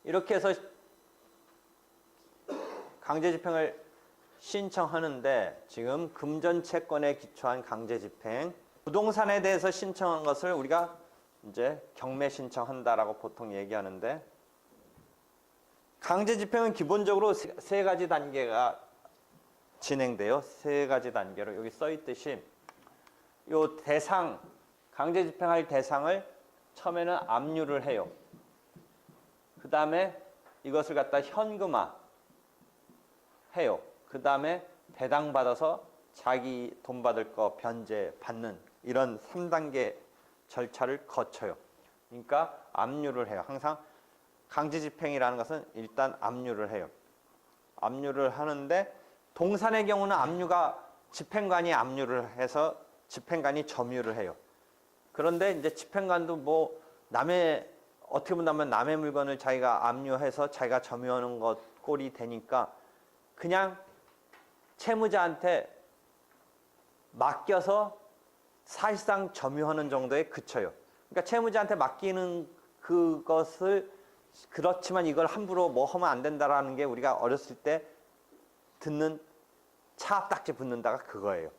이렇게 해서 강제집행을 신청하는데 지금 금전채권에 기초한 강제집행, 부동산에 대해서 신청한 것을 우리가 이제 경매 신청한다라고 보통 얘기하는데, 강제집행은 기본적으로 세 가지 단계가 진행돼요. 세 가지 단계로 여기 써 있듯이 요 대상, 강제집행할 대상을 처음에는 압류를 해요. 그 다음에 이것을 갖다 현금화 해요. 그 다음에 배당받아서 자기 돈 받을 거 변제 받는 이런 3단계 절차를 거쳐요. 그러니까 압류를 해요. 항상 강제집행이라는 것은 일단 압류를 해요. 압류를 하는데, 동산의 경우는 압류가 집행관이 압류를 해서 집행관이 점유를 해요. 그런데 이제 집행관도 뭐 어떻게 본다면 남의 물건을 자기가 압류해서 자기가 점유하는 것 꼴이 되니까 그냥 채무자한테 맡겨서 사실상 점유하는 정도에 그쳐요. 그러니까 채무자한테 맡기는 그것을, 그렇지만 이걸 함부로 뭐 하면 안 된다라는 게 우리가 어렸을 때 듣는 차압딱지 붙는다가 그거예요.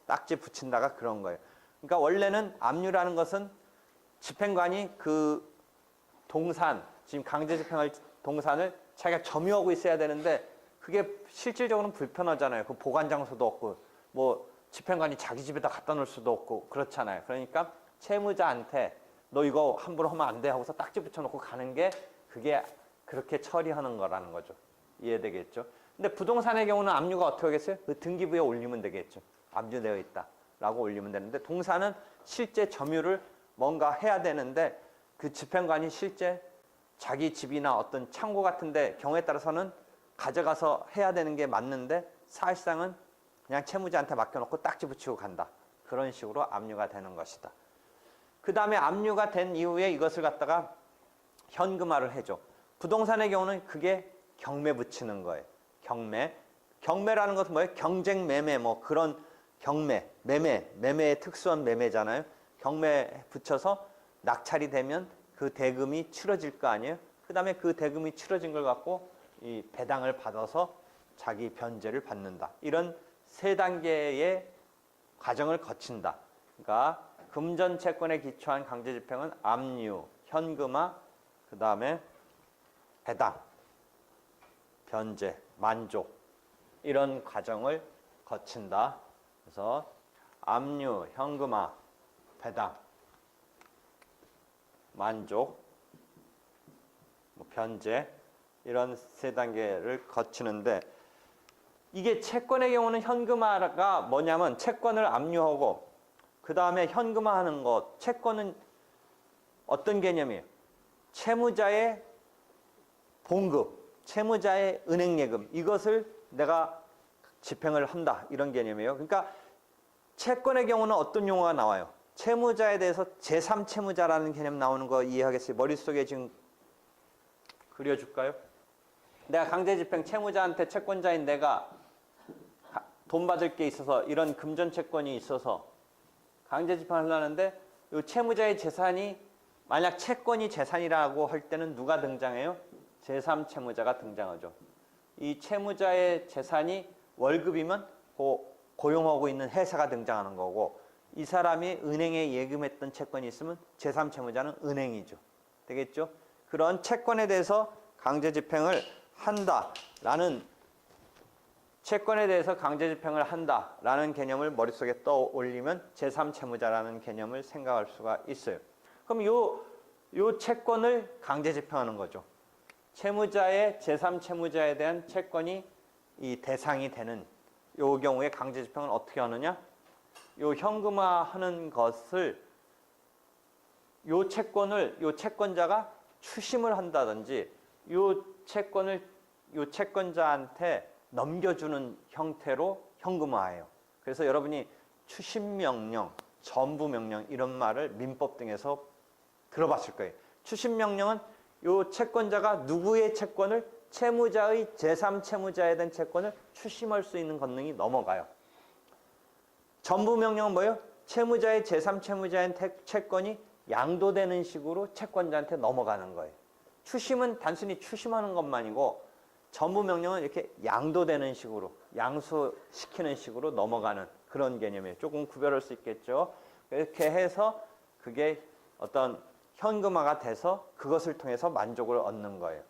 딱지 붙인다가 그런 거예요. 그러니까 원래는 압류라는 것은 집행관이 그 동산, 지금 강제집행할 동산을 자기가 점유하고 있어야 되는데 그게 실질적으로는 불편하잖아요. 그 보관 장소도 없고 뭐 집행관이 자기 집에다 갖다 놓을 수도 없고 그렇잖아요. 그러니까 채무자한테 너 이거 함부로 하면 안 돼 하고서 딱지 붙여놓고 가는 게, 그게 그렇게 처리하는 거라는 거죠. 이해되겠죠? 근데 부동산의 경우는 압류가 어떻게 하겠어요? 그 등기부에 올리면 되겠죠. 압류되어 있다라고 올리면 되는데, 동산은 실제 점유를 뭔가 해야 되는데 그 집행관이 실제 자기 집이나 어떤 창고 같은데 경우에 따라서는 가져가서 해야 되는 게 맞는데 사실상은 그냥 채무자한테 맡겨놓고 딱지 붙이고 간다. 그런 식으로 압류가 되는 것이다. 그 다음에 압류가 된 이후에 이것을 갖다가 현금화를 해줘. 부동산의 경우는 그게 경매 붙이는 거예요. 경매. 경매라는 것은 뭐예요? 경쟁 매매, 뭐 그런 경매, 매매의 특수한 매매잖아요. 경매 붙여서 낙찰이 되면 그 대금이 치러질 거 아니에요. 그 다음에 그 대금이 치러진 걸 갖고 이 배당을 받아서 자기 변제를 받는다. 이런 세 단계의 과정을 거친다. 그러니까 금전채권에 기초한 강제집행은 압류, 현금화, 그 다음에 배당, 변제, 만족, 이런 과정을 거친다. 그래서 압류, 현금화, 배당, 만족, 변제, 이런 세 단계를 거치는데, 이게 채권의 경우는 현금화가 뭐냐면 채권을 압류하고 그 다음에 현금화하는 것. 채권은 어떤 개념이에요? 채무자의 봉급, 채무자의 은행 예금, 이것을 내가 집행을 한다, 이런 개념이에요. 그러니까 채권의 경우는 어떤 용어가 나와요? 채무자에 대해서 제3채무자라는 개념 나오는 거 이해하겠어요? 머릿속에 지금 그려줄까요? 내가 강제집행 채무자한테 채권자인 내가 돈 받을 게 있어서, 이런 금전채권이 있어서 강제집행을 하려는데 이 채무자의 재산이, 만약 채권이 재산이라고 할 때는 누가 등장해요? 제3채무자가 등장하죠. 이 채무자의 재산이 월급이면 고용하고 있는 회사가 등장하는 거고, 이 사람이 은행에 예금했던 채권이 있으면 제3채무자는 은행이죠. 되겠죠? 그런 채권에 대해서 강제집행을 한다라는, 채권에 대해서 강제집행을 한다라는 개념을 머릿속에 떠올리면 제3채무자라는 개념을 생각할 수가 있어요. 그럼 요 채권을 강제집행하는 거죠. 채무자의 제3채무자에 대한 채권이 이 대상이 되는 요 경우에 강제집행을 어떻게 하느냐? 요 현금화하는 것을, 요 채권을 요 채권자가 추심을 한다든지 요 채권을 요 채권자한테 넘겨주는 형태로 현금화해요. 그래서 여러분이 추심명령, 전부명령 이런 말을 민법 등에서 들어봤을 거예요. 추심명령은 요 채권자가 누구의 채권을, 채무자의 제3채무자에 대한 채권을 추심할 수 있는 권능이 넘어가요. 전부 명령은 뭐예요? 채무자의 제3채무자인 채권이 양도되는 식으로 채권자한테 넘어가는 거예요. 추심은 단순히 추심하는 것만이고 전부 명령은 이렇게 양도되는 식으로, 양수시키는 식으로 넘어가는 그런 개념이에요. 조금 구별할 수 있겠죠. 이렇게 해서 그게 어떤 현금화가 돼서 그것을 통해서 만족을 얻는 거예요.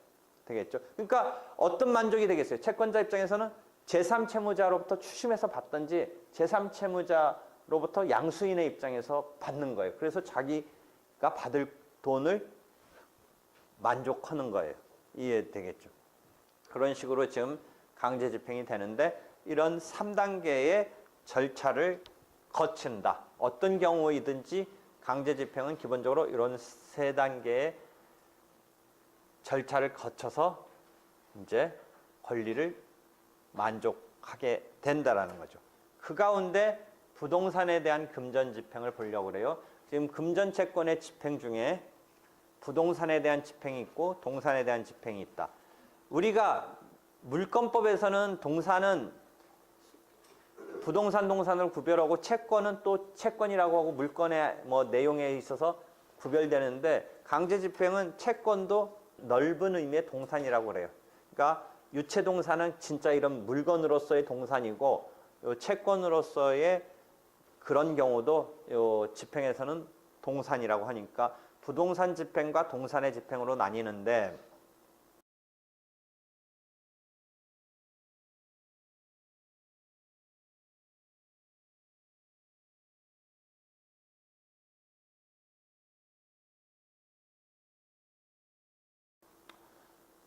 되겠죠. 그러니까 어떤 만족이 되겠어요? 채권자 입장에서는 제3채무자로부터 추심해서 받든지 제3채무자로부터 양수인의 입장에서 받는 거예요. 그래서 자기가 받을 돈을 만족하는 거예요. 이해되겠죠. 그런 식으로 지금 강제 집행이 되는데 이런 3단계의 절차를 거친다. 어떤 경우이든지 강제 집행은 기본적으로 이런 3단계의 절차를 거쳐서 이제 권리를 만족하게 된다라는 거죠. 그 가운데 부동산에 대한 금전 집행을 보려고 그래요. 지금 금전 채권의 집행 중에 부동산에 대한 집행이 있고 동산에 대한 집행이 있다. 우리가 물권법에서는 동산은 부동산 동산을 구별하고 채권은 또 채권이라고 하고 물권의 내용에 있어서 구별되는데 강제 집행은 채권도 넓은 의미의 동산이라고 그래요. 그러니까 유체 동산은 진짜 이런 물건으로서의 동산이고 요 채권으로서의 그런 경우도 요 집행에서는 동산이라고 하니까 부동산 집행과 동산의 집행으로 나뉘는데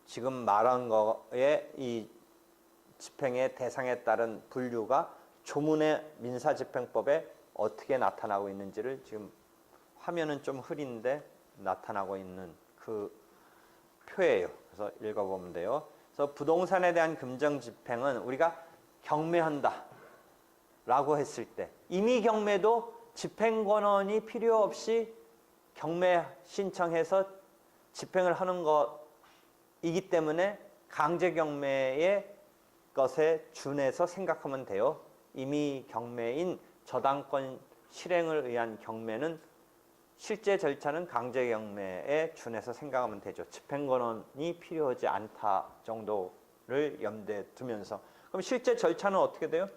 지금 말한 거에 이 집행의 대상에 따른 분류가 조문의 민사집행법에 어떻게 나타나고 있는지를 지금 화면은 좀 흐린데 나타나고 있는 그 표예요. 그래서 읽어보면 돼요. 그래서 부동산에 대한 금전 집행은 우리가 경매한다 라고 했을 때 이미 경매도 집행권원이 필요 없이 경매 신청해서 집행을 하는 것이기 때문에 강제 경매의 것에 준해서 생각하면 돼요. 이미 경매인 저당권 실행을 위한 경매는 실제 절차는 강제 경매에 준해서 생각하면 되죠. 집행권원이 필요하지 않다 정도를 염두에 두면서. 그럼 실제 절차는 어떻게 돼요?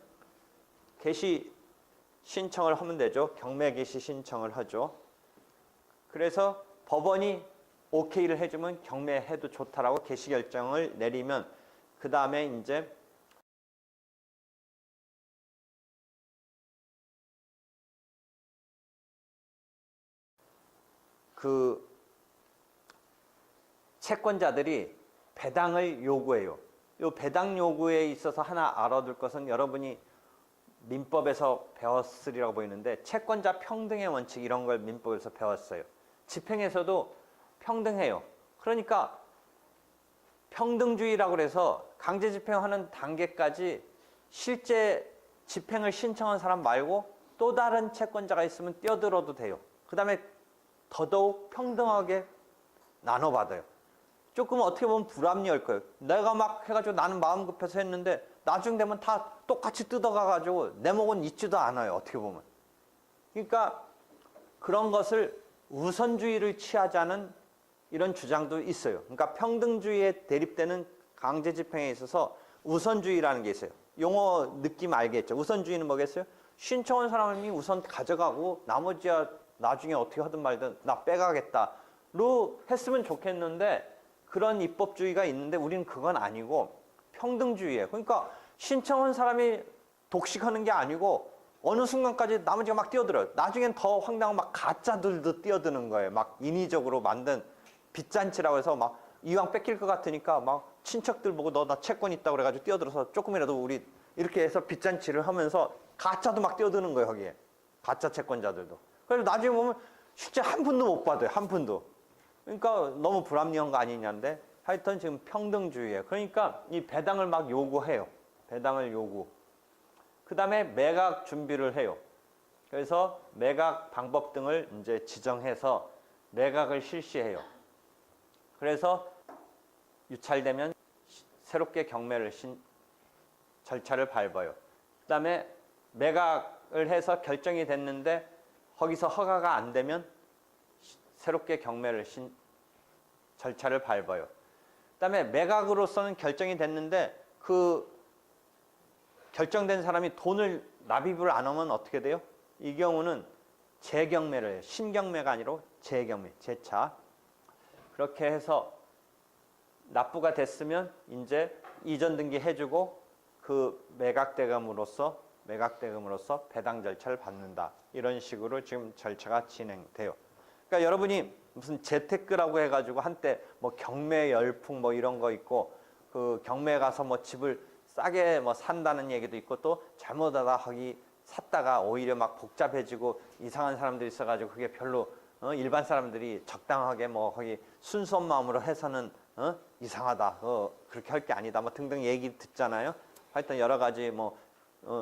개시 신청을 하면 되죠. 경매 개시 신청을 하죠. 그래서 법원이 오케이를 해주면 경매해도 좋다라고 개시 결정을 내리면 그 다음에 이제 그 채권자들이 배당을 요구해요. 이 배당 요구에 있어서 하나 알아둘 것은 여러분이 민법에서 배웠으리라고 보이는데 채권자 평등의 원칙 이런 걸 민법에서 배웠어요. 집행에서도 평등해요. 그러니까 평등주의라고 해서 강제 집행하는 단계까지 실제 집행을 신청한 사람 말고 또 다른 채권자가 있으면 뛰어들어도 돼요. 그 다음에 더더욱 평등하게 나눠받아요. 조금 어떻게 보면 불합리할 거예요. 내가 막 해가지고 나는 마음 급해서 했는데 나중 되면 다 똑같이 뜯어가가지고 내 목은 있지도 않아요. 어떻게 보면. 그러니까 그런 것을 우선주의를 취하자는 이런 주장도 있어요. 그러니까 평등주의에 대립되는 강제 집행에 있어서 우선주의라는 게 있어요. 용어 느낌 알겠죠? 우선주의는 뭐겠어요? 신청한 사람이 우선 가져가고 나머지야 나중에 어떻게 하든 말든 나 빼가겠다로 했으면 좋겠는데 그런 입법주의가 있는데 우리는 그건 아니고 평등주의예요. 그러니까 신청한 사람이 독식하는 게 아니고 어느 순간까지 나머지가 막 뛰어들어요. 나중엔 더 황당한 막 가짜들도 뛰어드는 거예요. 막 인위적으로 만든 빚잔치라고 해서 막 이왕 뺏길 것 같으니까 막 친척들 보고 너 나 채권 있다고 그래가지고 뛰어들어서 조금이라도 우리 이렇게 해서 빚잔치를 하면서 가짜도 막 뛰어드는 거예요. 거기에. 가짜 채권자들도. 그래서 나중에 보면 실제 한 푼도 못 받아요. 한 푼도. 그러니까 너무 불합리한 거 아니냐인데 하여튼 지금 평등주의예요. 그러니까 이 배당을 막 요구해요. 배당을 요구. 그 다음에 매각 준비를 해요. 그래서 매각 방법 등을 이제 지정해서 매각을 실시해요. 그래서 유찰되면 새롭게 경매를 절차를 밟아요. 그 다음에 매각 해서 결정이 됐는데 거기서 허가가 안 되면 새롭게 경매를 절차를 밟아요. 그다음에 매각으로서는 결정이 됐는데 그 결정된 사람이 돈을 납입을 안 하면 어떻게 돼요? 이 경우는 재경매를 해요. 신경매가 아니라 재경매, 재차. 그렇게 해서 납부가 됐으면 이제 이전 등기 해주고 그 매각대금으로서 배당 절차를 받는다. 이런 식으로 지금 절차가 진행돼요. 그러니까 여러분이 무슨 재테크라고 해가지고 한때 뭐 경매 열풍 뭐 이런 거 있고 그 경매 가서 뭐 집을 싸게 뭐 산다는 얘기도 있고 또 잘못하다 거기 샀다가 오히려 막 복잡해지고 이상한 사람들이 있어가지고 그게 별로 일반 사람들이 적당하게 뭐 거기 순수한 마음으로 해서는 이상하다 그렇게 할 게 아니다 뭐 등등 얘기 듣잖아요. 하여튼 여러 가지 뭐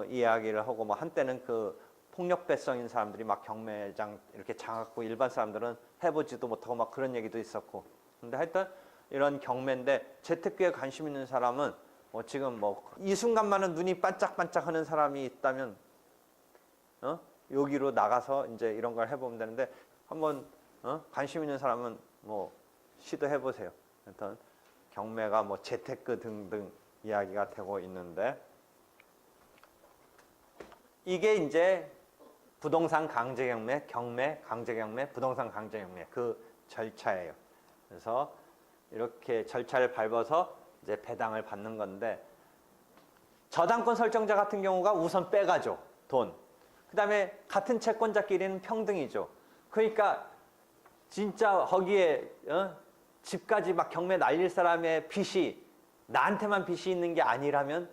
이야기를 하고 뭐 한때는 그 폭력배성인 사람들이 막 경매장 이렇게 장악고 일반 사람들은 해보지도 못하고 막 그런 얘기도 있었고. 근데 하여튼 이런 경매인데 재테크에 관심 있는 사람은 뭐 지금 뭐 이 순간만은 눈이 반짝반짝 하는 사람이 있다면 여기로 나가서 이제 이런 걸 해보면 되는데 한번 관심 있는 사람은 뭐 시도해 보세요. 하여튼 경매가 뭐 재테크 등등 이야기가 되고 있는데 이게 이제 부동산 강제경매, 강제경매, 부동산 강제경매 그 절차예요. 그래서 이렇게 절차를 밟아서 이제 배당을 받는 건데 저당권 설정자 같은 경우가 우선 빼가죠. 돈. 그 다음에 같은 채권자끼리는 평등이죠. 그러니까 진짜 거기에 집까지 막 경매 날릴 사람의 빚이 나한테만 빚이 있는 게 아니라면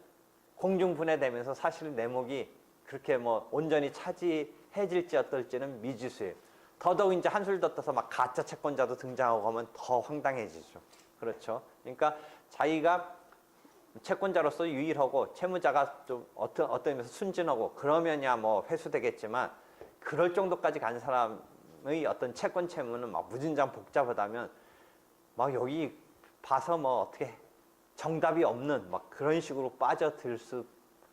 공중분해되면서 사실 내 목이 그렇게 뭐 온전히 차지해질지 어떨지는 미지수예요. 더더욱 이제 한술 더 떠서 막 가짜 채권자도 등장하고 하면 더 황당해지죠. 그렇죠. 그러니까 자기가 채권자로서 유일하고 채무자가 좀 어떤 의미에서 순진하고 그러면야 뭐 회수되겠지만 그럴 정도까지 간 사람의 어떤 채권 채무는 막 무진장 복잡하다면 막 여기 봐서 뭐 어떻게 정답이 없는 막 그런 식으로 빠져들 수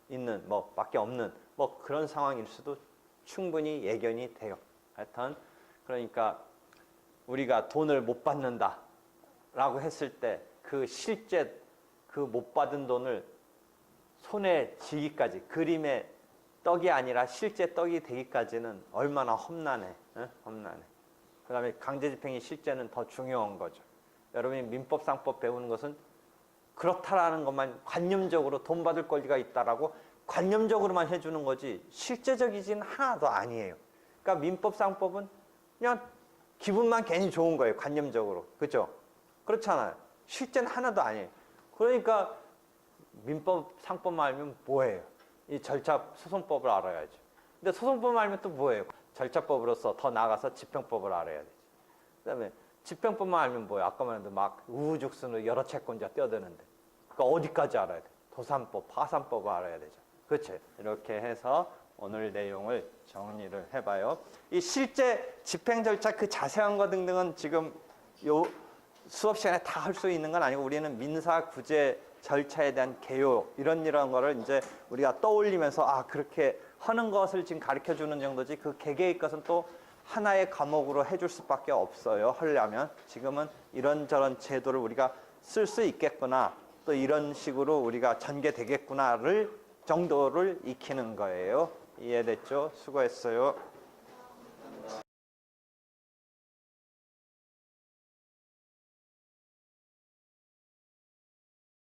있는 뭐 밖에 없는 뭐 그런 상황일 수도 충분히 예견이 돼요. 하여튼 그러니까 우리가 돈을 못 받는다 라고 했을 때 그 실제 그 못 받은 돈을 손에 쥐기까지 그림의 떡이 아니라 실제 떡이 되기까지는 얼마나 험난해. 험난해. 그 다음에 강제집행이 실제는 더 중요한 거죠. 여러분이 민법상법 배우는 것은 그렇다라는 것만 관념적으로 돈 받을 권리가 있다라고 관념적으로만 해주는 거지 실제적이진 하나도 아니에요. 그러니까 민법상법은 그냥 기분만 괜히 좋은 거예요. 관념적으로. 그렇죠? 그렇잖아요. 실제는 하나도 아니에요. 그러니까 민법상법만 알면 뭐예요? 이 절차 소송법을 알아야죠. 근데 소송법을 알면 또 뭐예요? 절차법으로서 더 나아가서 집행법을 알아야 되죠. 그다음에 집행법만 알면 뭐예요? 아까 말했는데 막 우후죽순으로 여러 채권자 뛰어드는데 그러니까 어디까지 알아야 돼? 도산법, 파산법을 알아야 되죠. 그렇죠? 이렇게 해서 오늘 내용을 정리를 해봐요. 이 실제 집행 절차 그 자세한 거 등등은 지금 요 수업 시간에 다 할 수 있는 건 아니고 우리는 민사 구제 절차에 대한 개요 이런 거를 이제 우리가 떠올리면서 아 그렇게 하는 것을 지금 가르쳐 주는 정도지 그 개개의 것은 또 하나의 과목으로 해줄 수밖에 없어요. 하려면 지금은 이런저런 제도를 우리가 쓸 수 있겠구나 또 이런 식으로 우리가 전개되겠구나를 정도를 익히는 거예요. 이해됐죠? 수고했어요.